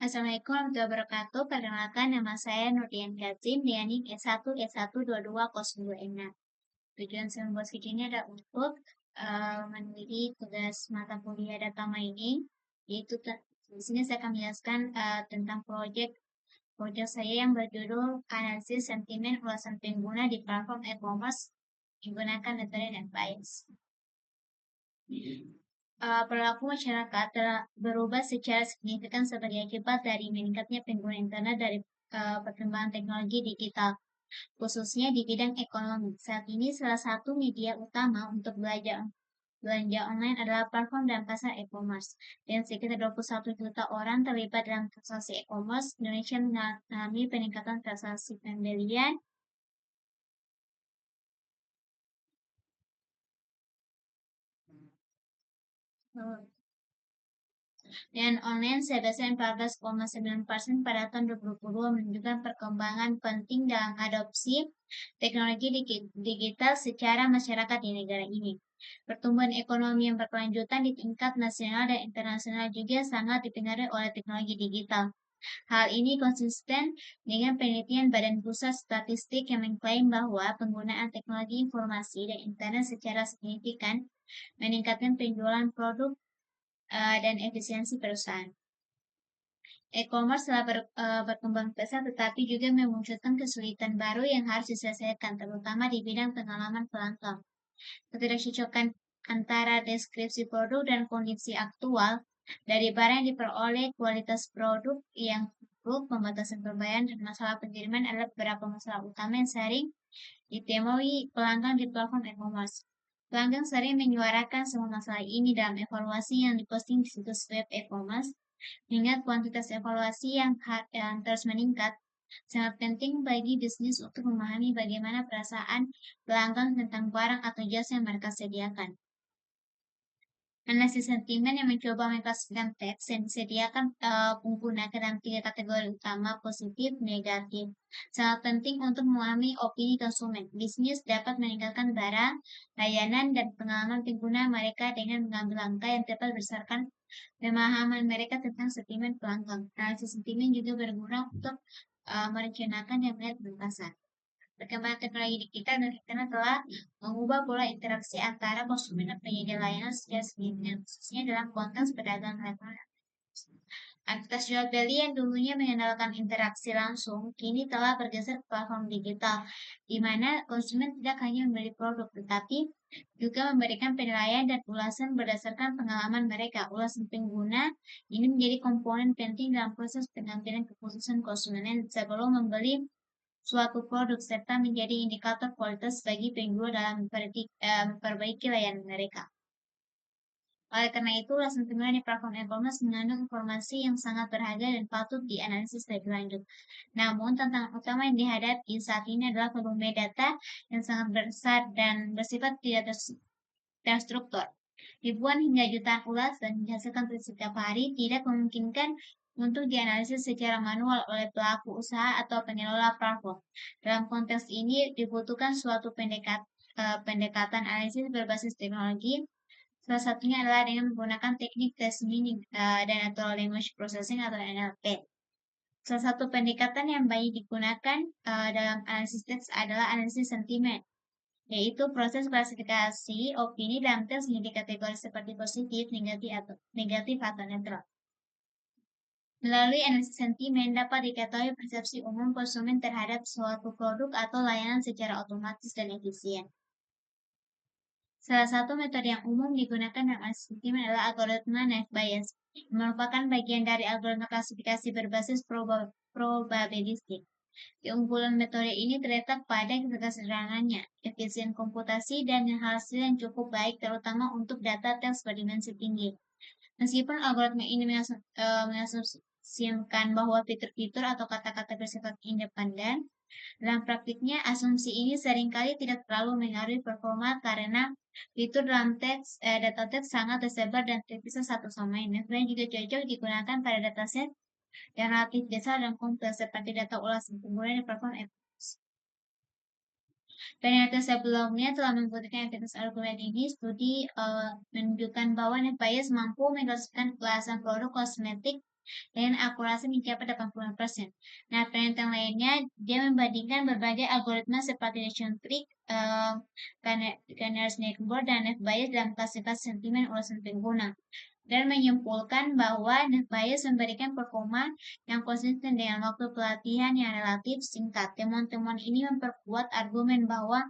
Assalamualaikum warahmatullahi wabarakatuh. Perkenalkan nama saya Nurdian Kazim dengan NIK S1S12206. Tujuan saya membuat video ini adalah untuk meneliti tugas mata kuliah data mining, yaitu di sini saya akan menjelaskan tentang proyek saya yang berjudul Analisis Sentimen Ulasan Pengguna di Platform E-commerce menggunakan metode NetBias. Perilaku masyarakat telah berubah secara signifikan sebagai akibat dari meningkatnya pengguna internet dari perkembangan teknologi digital, khususnya di bidang ekonomi. Saat ini salah satu media utama untuk belanja online adalah platform dan pasar e-commerce. Dan sekitar 21 juta orang terlibat dalam transaksi e-commerce. Indonesia mengalami peningkatan transaksi pembelian dan online sebesar 14,9% pada tahun 2022 menunjukkan perkembangan penting dalam adopsi teknologi digital secara masyarakat di negara ini. Pertumbuhan ekonomi yang berkelanjutan di tingkat nasional dan internasional juga sangat dipengaruhi oleh teknologi digital. Hal ini konsisten dengan penelitian Badan Pusat Statistik yang mengklaim bahwa penggunaan teknologi informasi dan internet secara signifikan meningkatkan penjualan produk dan efisiensi perusahaan. E-commerce telah berkembang pesat tetapi juga memunculkan kesulitan baru yang harus diselesaikan, terutama di bidang pengalaman pelanggan. Ketidakcocokan antara deskripsi produk dan kondisi aktual dari barang yang diperoleh, kualitas produk yang buruk, pembatasan pembayaran, dan masalah pengiriman adalah beberapa masalah utama yang sering ditemui pelanggan di platform e-commerce. Pelanggan sering menyuarakan semua masalah ini dalam evaluasi yang diposting di situs web e-commerce. Mengingat kuantitas evaluasi yang terus meningkat, sangat penting bagi bisnis untuk memahami bagaimana perasaan pelanggan tentang barang atau jasa yang mereka sediakan. Analisis sentimen yang mencoba mengklasifikasikan teks yang disediakan pengguna ke dalam 3 kategori utama, positif, negatif. Sangat penting untuk memahami opini konsumen. Bisnis dapat meningkatkan barang, layanan, dan pengalaman pengguna mereka dengan mengambil langkah yang tepat berdasarkan pemahaman mereka tentang sentimen pelanggan. Analisis sentimen juga berguna untuk merencanakan dan melihat pasar. Perkembangan teknologi digital dan internet telah mengubah pola interaksi antara konsumen dan penyedia layanan secara signifikan, khususnya dalam konteks pedagang elektronik. Aktivitas jual beli yang dulunya mengandalkan interaksi langsung, kini telah bergeser ke platform digital, di mana konsumen tidak hanya membeli produk, tetapi juga memberikan penilaian dan ulasan berdasarkan pengalaman mereka. Ulasan pengguna ini menjadi komponen penting dalam proses pengambilan keputusan konsumen sebelum membeli suatu produk serta menjadi indikator kualitas bagi penjual dalam memperbaiki layanan mereka. Oleh karena itu, ulasan pengguna di platform e-commerce mengandung informasi yang sangat berharga dan patut dianalisis lebih lanjut. Namun, tantangan utama yang dihadapi saat ini adalah volume data yang sangat besar dan bersifat tidak terstruktur. Ribuan hingga jutaan ulasan dihasilkan setiap hari tidak memungkinkan untuk dianalisis secara manual oleh pelaku usaha atau pengelola platform. Dalam konteks ini dibutuhkan suatu pendekatan analisis berbasis teknologi. Salah satunya adalah dengan menggunakan teknik text meaning dan natural language processing atau NLP. Salah satu pendekatan yang banyak digunakan dalam analisis teks adalah analisis sentimen, yaitu proses klasifikasi opini dalam teks menjadi kategori seperti positif, negatif atau netral. Melalui analisis sentimen dapat diketahui persepsi umum konsumen terhadap suatu produk atau layanan secara otomatis dan efisien. Salah satu metode yang umum digunakan dalam analisis sentimen adalah algoritma NetBias, yang merupakan bagian dari algoritma klasifikasi berbasis probabilistik. Keunggulan metode ini terletak pada kesederhanaannya, efisien komputasi, dan hasil yang cukup baik terutama untuk data teks berdimensi tinggi. Meskipun algoritma ini mengasumsikan bahwa fitur-fitur atau kata-kata bersifat independen, dalam praktiknya asumsi ini seringkali tidak terlalu mengaruhi performa karena fitur dalam data teks sangat tersebar dan terpisah satu sama lain. Metode juga cocok digunakan pada dataset yang relatif besar dan kompleks seperti data ulasan pengguna di platform e-commerce. Penelitian sebelumnya telah membuktikan efektivitas argumen ini. Studi menunjukkan bahwa NetBias mampu mengklasifikasikan ulasan produk kosmetik dengan akurasi mencapai 80%. Nah, penelitian lainnya, dia membandingkan berbagai algoritma seperti Nation Trick, Canary Snakeboard, dan Net Bayes dalam klasifikasi sentimen ulasan pengguna dan menyimpulkan bahwa Net Bayes memberikan performa yang konsisten dengan waktu pelatihan yang relatif singkat. Temuan-temuan ini memperkuat argumen bahwa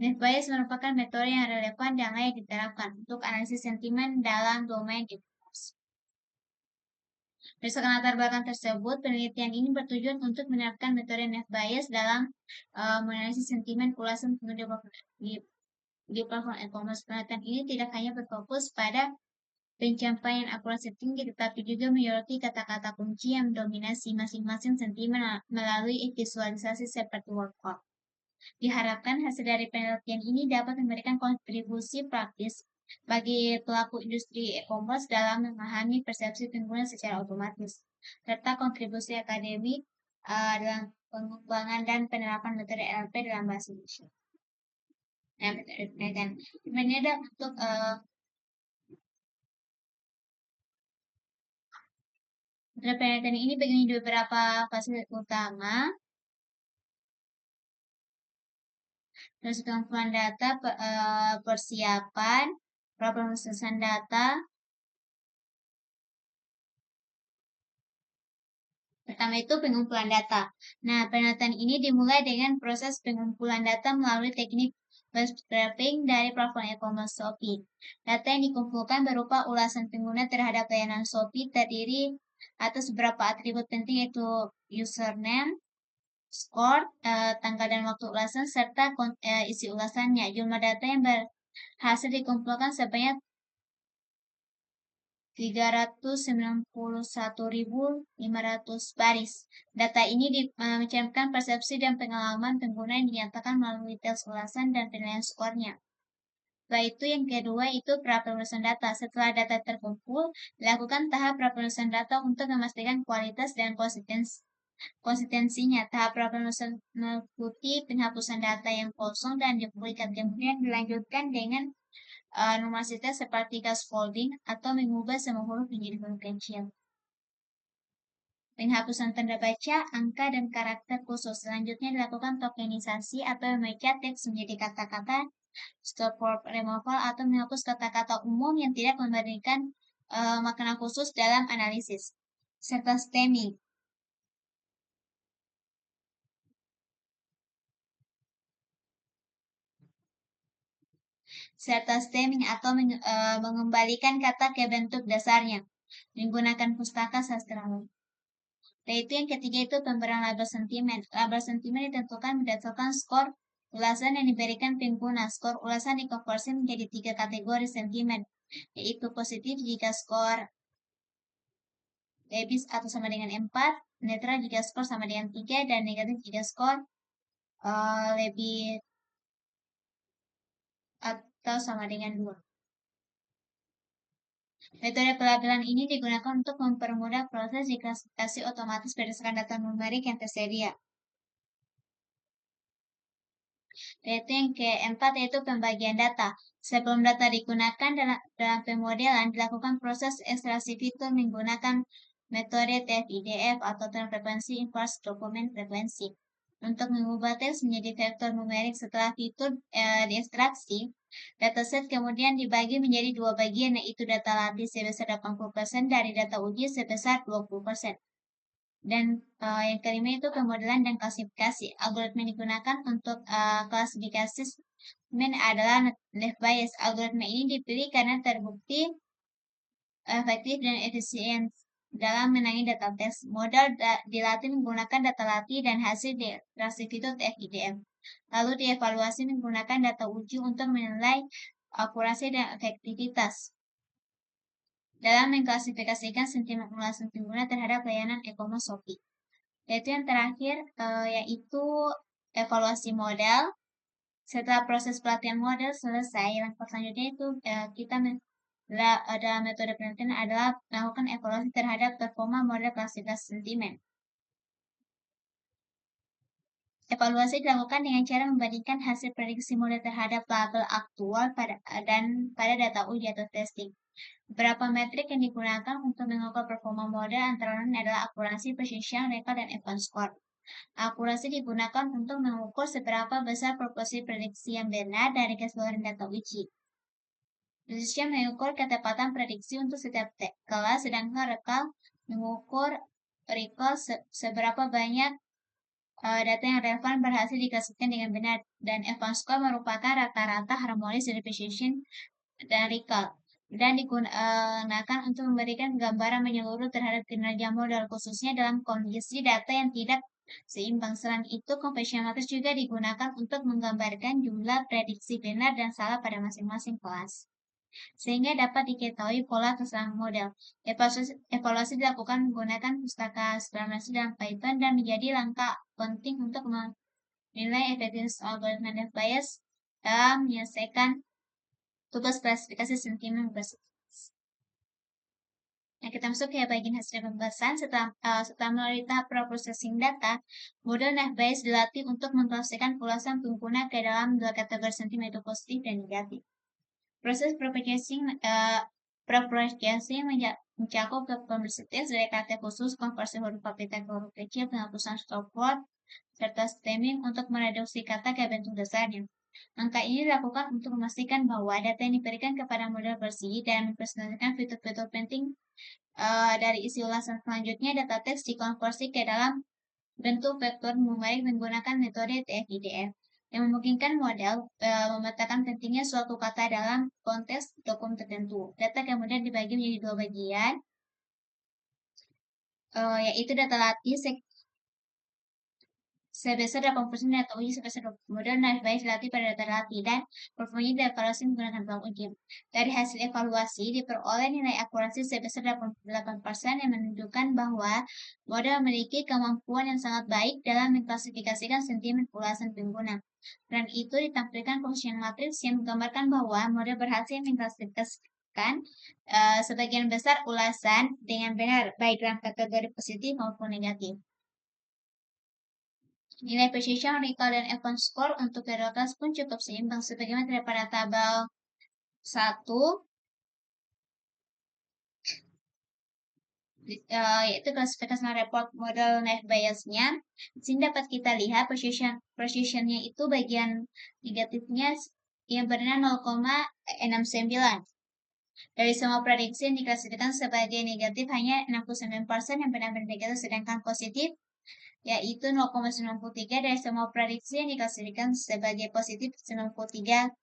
Net Bayes merupakan metode yang relevan dan layak diterapkan untuk analisis sentimen dalam domain e-commerce. Berdasarkan latar belakang tersebut, penelitian ini bertujuan untuk menerapkan metode net bias dalam menganalisis sentimen ulasan pengguna di platform e-commerce. Penelitian ini tidak hanya berfokus pada pencapaian akurasi tinggi, tetapi juga menyoroti kata-kata kunci yang mendominasi masing-masing sentimen melalui visualisasi seperti workflow. Diharapkan hasil dari penelitian ini dapat memberikan kontribusi praktis bagi pelaku industri e-commerce dalam memahami persepsi pengguna secara otomatis, serta kontribusi akademik dalam pengembangan dan penerapan metode NLP dalam bahasa Indonesia. Nah, metode penelitian. Sebenarnya ada untuk metode penelitian ini bagi beberapa fase utama. Terus pengumpulan data, persiapan, proses data. Pertama itu pengumpulan data. Nah, penelitian ini dimulai dengan proses pengumpulan data melalui teknik bootstrapping dari platform e-commerce Shopee. Data yang dikumpulkan berupa ulasan pengguna terhadap layanan Shopee terdiri atas beberapa atribut penting yaitu username, skor, tanggal dan waktu ulasan, serta isi ulasannya. Jumlah data yang berhasil dikumpulkan sebanyak 391.500 baris. Data ini mencerminkan persepsi dan pengalaman pengguna yang dinyatakan melalui tes ulasan dan penilaian skornya. Setelah itu yang kedua itu prapenulisan data. Setelah data terkumpul, dilakukan tahap prapenulisan data untuk memastikan kualitas dan konsistensinya. Tahap prapenulisan meliputi penghapusan data yang kosong dan duplikat. Kemudian dilanjutkan dengan numerasitas seperti scaffolding atau mengubah semua huruf menjadi huruf kecil. Penghapusan tanda baca, angka, dan karakter khusus. Selanjutnya dilakukan tokenisasi atau memecah teks menjadi kata-kata, stop word removal, atau menghapus kata-kata umum yang tidak memberikan makna khusus dalam analisis. Serta stemming. Serta stemming atau mengembalikan kata ke bentuk dasarnya menggunakan pustaka sastrawi. Yaitu yang ketiga itu pemberian label sentimen. Label sentimen ditentukan berdasarkan skor ulasan yang diberikan pengguna. Skor ulasan dikonversi menjadi 3 kategori sentimen, yaitu positif jika skor lebih atau sama dengan 4, netral jika skor sama dengan 3, dan negatif jika skor lebih atau sama dengan 2. Metode pelabelan ini digunakan untuk mempermudah proses klasifikasi otomatis berdasarkan data numerik yang tersedia. Yaitu yang keempat yaitu pembagian data. Sebelum data digunakan dalam pemodelan, dilakukan proses ekstraksi fitur menggunakan metode TF-IDF atau Term Frequency Inverse Document Frequency. Untuk mengubah teks menjadi vektor numerik setelah fitur diekstraksi, dataset kemudian dibagi menjadi 2 bagian, yaitu data latih sebesar 80% dari data uji sebesar 20%. Dan yang kelima itu pemodelan dan klasifikasi. Algoritma yang digunakan untuk klasifikasi adalah net bias. Algoritma ini dipilih karena terbukti efektif dan efisien dalam menangani data teks. Modal dilatih menggunakan data latih dan hasil diekstraksi fitur TF-IDF. Lalu dievaluasi menggunakan data uji untuk menilai akurasi dan efektivitas dalam mengklasifikasikan sentimen ulasan pengguna terhadap layanan e-commerce Shopee. Yaitu yang terakhir, yaitu evaluasi model. Setelah proses pelatihan model selesai, langkah selanjutnya itu kita ada metode penelitian adalah melakukan evaluasi terhadap performa model klasifikasi sentimen. Evaluasi dilakukan dengan cara membandingkan hasil prediksi model terhadap label aktual pada data uji atau testing. Beberapa metrik yang digunakan untuk mengukur performa model antara lain adalah akurasi, precision, recall, dan advanced score. Akurasi digunakan untuk mengukur seberapa besar proporsi prediksi yang benar dari keseluruhan data uji. Precision mengukur ketepatan prediksi untuk setiap kelas, sedangkan recall mengukur seberapa banyak data yang relevan berhasil dikasihkan dengan benar, dan advanced score merupakan rata-rata harmonis dari precision dan recall, dan digunakan untuk memberikan gambaran menyeluruh terhadap kinerja model, khususnya dalam kondisi data yang tidak seimbang. Selain itu, conversion matrix juga digunakan untuk menggambarkan jumlah prediksi benar dan salah pada masing-masing kelas, sehingga dapat diketahui pola kesalahan model. Evaluasi dilakukan menggunakan pustaka eksperimentasi dalam Python dan menjadi langkah penting untuk menilai efektivitas algoritma net bias dalam menyelesaikan tugas klasifikasi sentimen berbasis. Nah, kita masuk ke bagian hasil pembahasan. Setelah melalui tahap processing data, model net bias dilatih untuk mengklasifikasikan ulasan pengguna ke dalam dua kategori sentimen, yaitu positif dan negatif. Proses propagation mencakup ke pembersihan dari kata khusus, konversi huruf kapital ke huruf kecil, penghapusan stop word, serta stemming untuk mereduksi kata ke bentuk dasarnya. Langkah ini dilakukan untuk memastikan bahwa data yang diberikan kepada model bersih dan mempresentasikan fitur-fitur penting dari isi ulasan. Selanjutnya, data teks dikonversi ke dalam bentuk vektor numerik menggunakan metode TF-IDF yang memungkinkan model memetakan pentingnya suatu kata dalam konteks dokumen tertentu. Data kemudian dibagi menjadi dua bagian, yaitu data latih sebesar 80% data uji sebesar 20. Kemudian net bias dilatih pada data latih dan performanya dievaluasi menggunakan bank uji. Dari hasil evaluasi diperoleh nilai akurasi sebesar 88% yang menunjukkan bahwa model memiliki kemampuan yang sangat baik dalam mengklasifikasikan sentimen ulasan pengguna. Dan itu ditampilkan function matrix yang menggambarkan bahwa model berhasil mengklasifikasikan sebagian besar ulasan dengan benar, baik dalam kategori positif maupun negatif. Nilai precision, recall, dan advanced score untuk kedua kelas pun cukup seimbang sebagaimana daripada tabel 1, yaitu klasifikasi report model net bias-nya. Di sini dapat kita lihat precision-nya itu bagian negatifnya yang benar 0,69. Dari semua prediksi yang diklasifikasikan sebagai negatif, hanya 69% yang benar-benar negatif, sedangkan positif yaitu 0,93 dari semua prediksi yang diklasifikasikan sebagai positif, 93%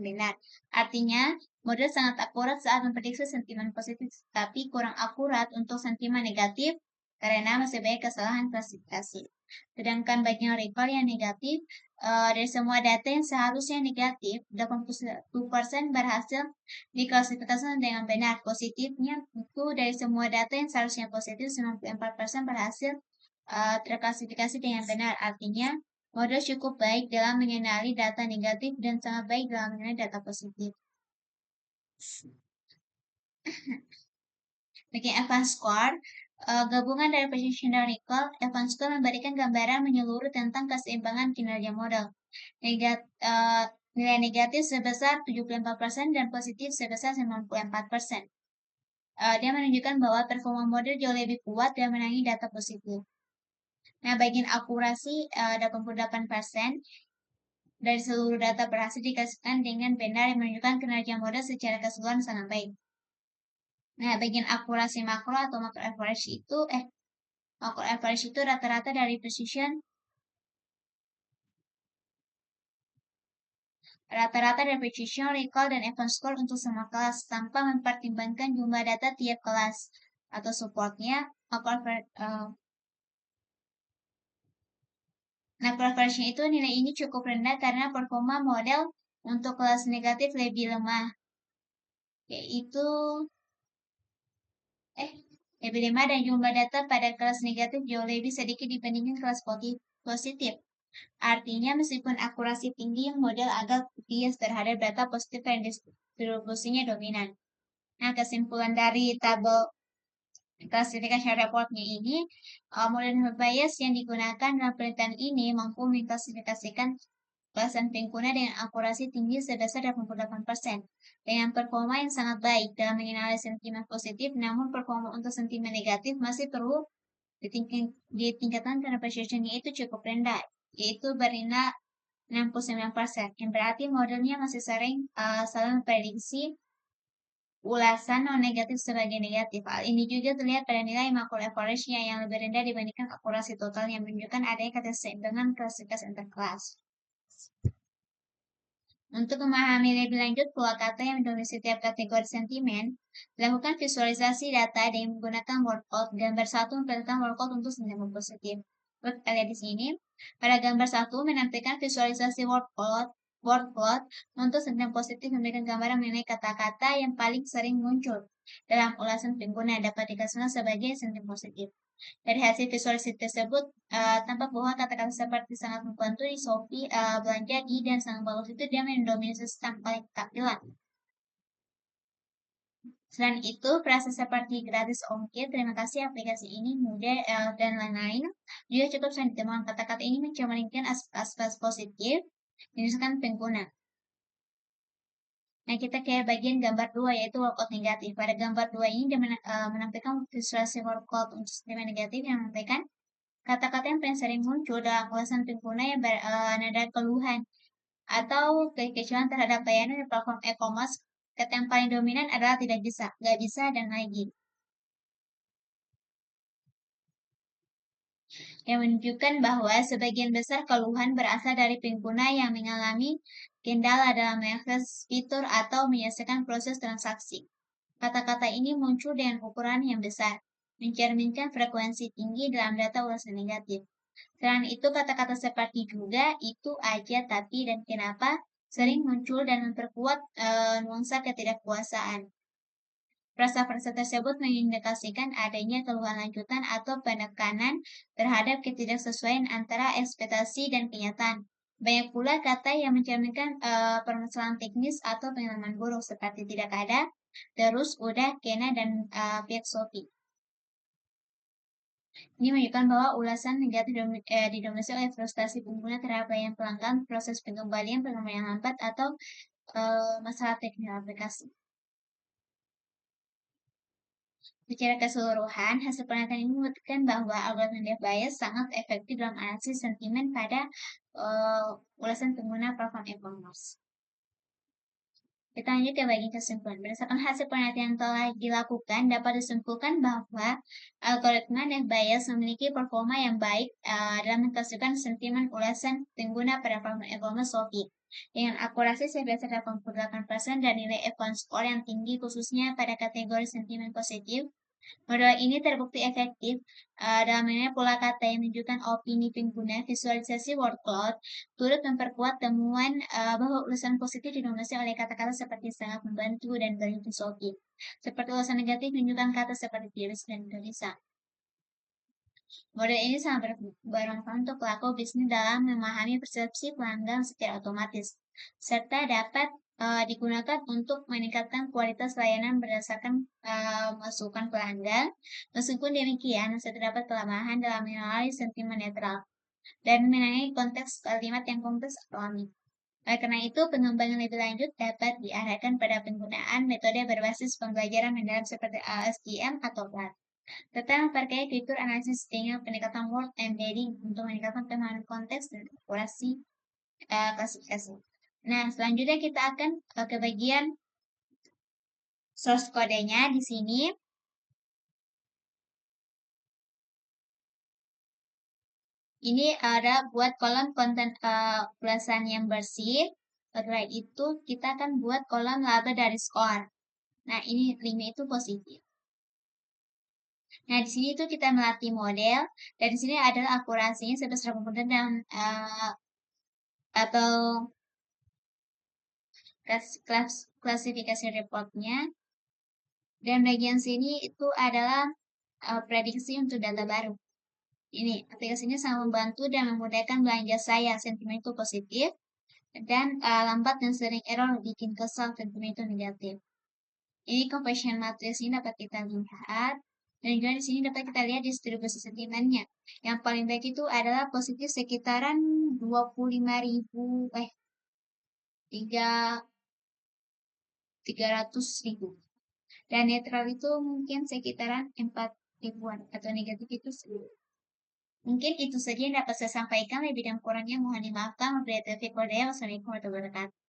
benar. Artinya, model sangat akurat saat memprediksi sentimen positif, tapi kurang akurat untuk sentimen negatif karena masih banyak kesalahan klasifikasi. Sedangkan bagian recall yang negatif, dari semua data yang seharusnya negatif, 81% berhasil diklasifikasikan dengan benar. Positifnya itu dari semua data yang seharusnya positif, 94% berhasil terklasifikasi dengan benar. Artinya, model cukup baik dalam mengenali data negatif dan sangat baik dalam mengenali data positif. Bagian advanced score, gabungan dari precision dan recall, advanced score memberikan gambaran menyeluruh tentang keseimbangan kinerja model. Nilai negatif sebesar 74% dan positif sebesar 94%. Dia menunjukkan bahwa performa model jauh lebih kuat dan menangani data positif. Nah, bagian akurasi 88% dari seluruh data berhasil dikasihkan dengan benar yang menunjukkan kinerja model secara keseluruhan sangat baik. Nah, bagian akurasi makro atau makro average itu rata-rata dari precision, recall, dan advanced score untuk semua kelas tanpa mempertimbangkan jumlah data tiap kelas atau supportnya. Nah, average itu nilai ini cukup rendah karena performa model untuk kelas negatif lebih lemah, yaitu lebih lemah dan jumlah data pada kelas negatif jauh lebih sedikit dibandingkan kelas positif. Artinya, meskipun akurasi tinggi, model agak bias terhadap data positif dan distribusinya dominan. Nah, kesimpulan dari tabel Klasifikasi reportnya ini, modern bias yang digunakan dalam penelitian ini mampu mengklasifikasikan ulasan pengguna dengan akurasi tinggi sebesar 88%, dengan performa yang sangat baik dalam mengenali sentimen positif, namun performa untuk sentimen negatif masih perlu ditingkatkan karena precisionnya itu cukup rendah, yaitu bernilai 69%, yang berarti modelnya masih sering salah memprediksi ulasan non-negatif sebagai negatif. Hal ini juga terlihat pada nilai makro average-nya yang lebih rendah dibandingkan akurasi total yang menunjukkan adanya kata dengan klasifikasi interkelas. Untuk memahami lebih lanjut pola kata yang mendominasi setiap kategori sentimen, lakukan visualisasi data dengan menggunakan workout. Gambar 1 memperlihatkan workout untuk sentimen positif. Kita lihat di sini. Pada gambar 1 menampilkan visualisasi workout untuk sentimen positif memberikan gambaran mengenai kata-kata yang paling sering muncul dalam ulasan pengguna dapat dikatakan sebagai sentimen positif. Dari hasil visualisasi tersebut, tampak bahwa kata-kata seperti sangat membantu di Shopee, belanja di, dan sangat bagus itu dia mendominasi paling tampilan. Selain itu, frasa seperti gratis ongkir, terima kasih aplikasi ini mudah, dan lain-lain juga cukup sering ditemukan. Kata-kata ini mencerminkan aspek positif misalkan pengguna. Nah, kita ke bagian gambar 2 yaitu workout negatif. Pada gambar 2 ini dia menampilkan visualisasi workout untuk sentimen negatif yang menampilkan kata-kata yang paling sering muncul dalam ulasan pengguna yang bernada keluhan atau kekecewaan terhadap layanan di platform e-commerce. Kata yang paling dominan adalah tidak bisa, nggak bisa, dan lagi. Yang menunjukkan bahwa sebagian besar keluhan berasal dari pengguna yang mengalami kendala dalam mengakses fitur atau menyelesaikan proses transaksi. Kata-kata ini muncul dengan ukuran yang besar, mencerminkan frekuensi tinggi dalam data ulasan negatif. Selain itu, kata-kata seperti juga, itu, aja, tapi, dan kenapa sering muncul dan memperkuat nuansa ketidakpuasaan. Frasa-frasa tersebut mengindikasikan adanya keluhan lanjutan atau penekanan terhadap ketidaksesuaian antara ekspektasi dan kenyataan. Banyak pula kata yang mencerminkan permasalahan teknis atau pengalaman buruk seperti tidak ada, terus, udah, kena, dan pihak Shopee. Ini menunjukkan bahwa ulasan negatif didominasi oleh frustasi pengguna terhadap layanan pelanggan, proses pengembalian, pengembalian lambat, atau masalah teknis aplikasi. Secara keseluruhan, hasil penelitian ini membuktikan bahwa algoritma bias sangat efektif dalam analisis sentimen pada ulasan pengguna platform e-commerce. Kita lanjut ke bagian kesimpulan. Berdasarkan hasil penelitian yang telah dilakukan, dapat disimpulkan bahwa algoritma bias memiliki performa yang baik dalam mengklasifikasikan sentimen ulasan pengguna pada platform e-commerce Shopee. Dengan akurasi sebesar 88% dan nilai F1 score yang tinggi khususnya pada kategori sentimen positif, model ini terbukti efektif dalam menilai pola kata yang menunjukkan opini pengguna. Visualisasi word cloud turut memperkuat temuan bahwa ulasan positif didominasi oleh kata-kata seperti sangat membantu dan berfilosofi. Seperti ulasan negatif menunjukkan kata seperti tiris dan gelisah. Model ini sangat bermanfaat untuk pelaku bisnis dalam memahami persepsi pelanggan secara otomatis, serta dapat digunakan untuk meningkatkan kualitas layanan berdasarkan masukan pelanggan. Meskipun demikian, masih terdapat kelemahan dalam mengenali sentimen netral dan menangani konteks kalimat yang kompleks atau alami. Oleh karena itu, pengembangan lebih lanjut dapat diarahkan pada penggunaan metode berbasis pembelajaran mendalam seperti LSTM atau PLAT. Tetap memperkaya fitur analisis dengan pendekatan word embedding untuk meningkatkan pemahaman konteks dan akurasi klasifikasi. Nah, selanjutnya kita akan ke bagian source kodenya di sini. Ini ada buat kolom konten ulasan yang bersih. Setelah itu kita akan buat kolom laba dari skor. Nah, ini linknya itu positif. Nah, di sini itu kita melatih model, dan di sini adalah akurasinya sebesar 80% dan atau klasifikasi reportnya. Dan bagian sini itu adalah prediksi untuk data baru. Ini aplikasinya sangat membantu dan memudahkan belanja saya. Sentimen itu positif dan lambat dan sering error bikin kesal, sentimen itu negatif. Ini conversion matrix ini dapat kita lihat. Dan juga di sini dapat kita lihat distribusi sentimennya. Yang paling baik itu adalah positif sekitaran 25.000, 3 300.000. Dan netral itu mungkin sekitaran 4 ribuan atau negatif itu 1000. Mungkin itu saja yang dapat saya sampaikan. Lebih dan kurangnya mohon dimaafkan. Wassalamualaikum warahmatullahi wabarakatuh.